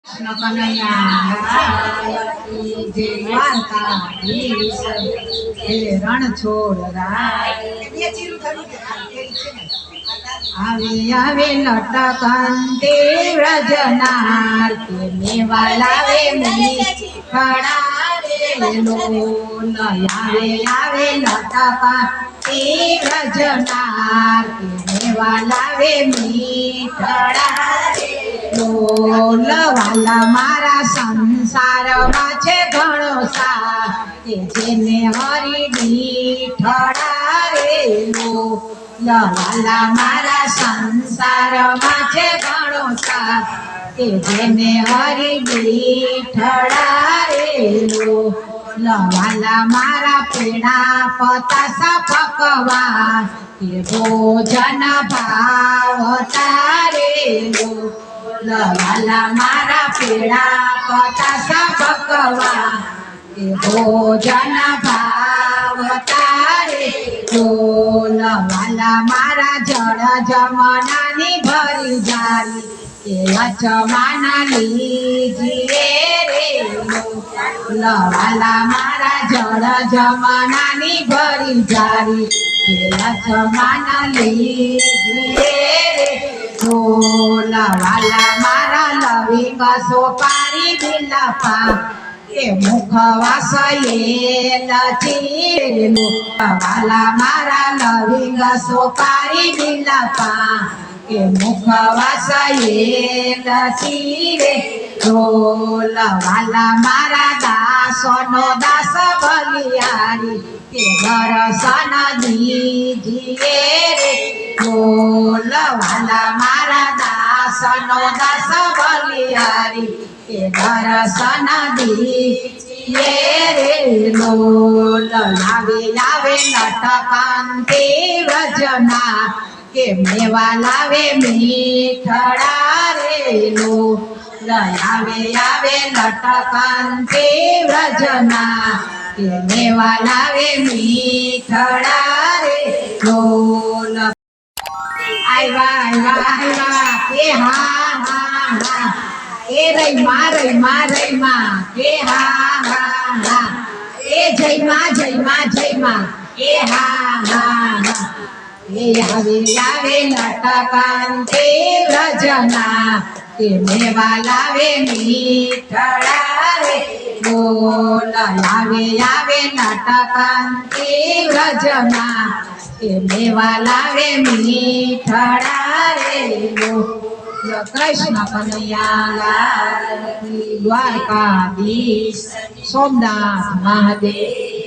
कृष्ण कन्हैया की जय દ્વારકાધીશ હે રણ છોડ આવે આવે લટકંતે વ્રજનાર કે મેવા લાવે મીઠડા રે લોલ આવે આવે લટકંતે વ્રજનાર કે મેવા લાવે મીઠડા લોલ વાલા મારા સંસારમાં છે ઘણો સા કે જેને હરી દીઠડા રે લોલ વાલા મારા સંસારમાં છે ઘણો સા કે જેને હરી દીઠડા રે લોલ વાલા મારા પીણા પતાસા પકવા કે ભોજન ભાવ તારે લોલ વાલા મારા પીડા પતાસા પકવા કે ભોજન ભાવ તારે લોલ વાલા મારા જળ જમનાની ભરી જારી કે અચમાના લીજીએ રે લોલ વાલા મારા જળ જમનાની ભરી જારી કે અચમાના લીજીએ રે લોલ વાલા મારા લવિંગ સોપારી બિલપા કે મુખવાસયે લચીલો વાલા મારા લવિંગ સોપારી બિલપા કે મુખવાસયે લચીરે લોલ વાલા મારા દાસનો દાસ બલિયારી કે દર્શન દીજીએ રે લોલ વાલા મારા દાસનો દાસ બલિયારી કે દર્શન દીજીએ રે લોલ લાવે લાવે લટકંતે વ્રજના કે મેવા લાવે મીઠડા રે લોલ આવે આવે લટકંતે વ્રજના કે મેવા લાવે મીઠડા રે લોલ આવ્યા કે હા એ રઈ માં કે હા એ જય માં કે હા એ આવે આવે લટકંતે વ્રજના કે મેવા લાવે મીઠડા રે લોલ આવે આવે લટકંતે વ્રજના કે મેવા લાવે મીઠડા રે લોલ કૃષ્ણ કનૈયા લાલ કી દ્વારકાધીશ સોમનાથ મહાદેવ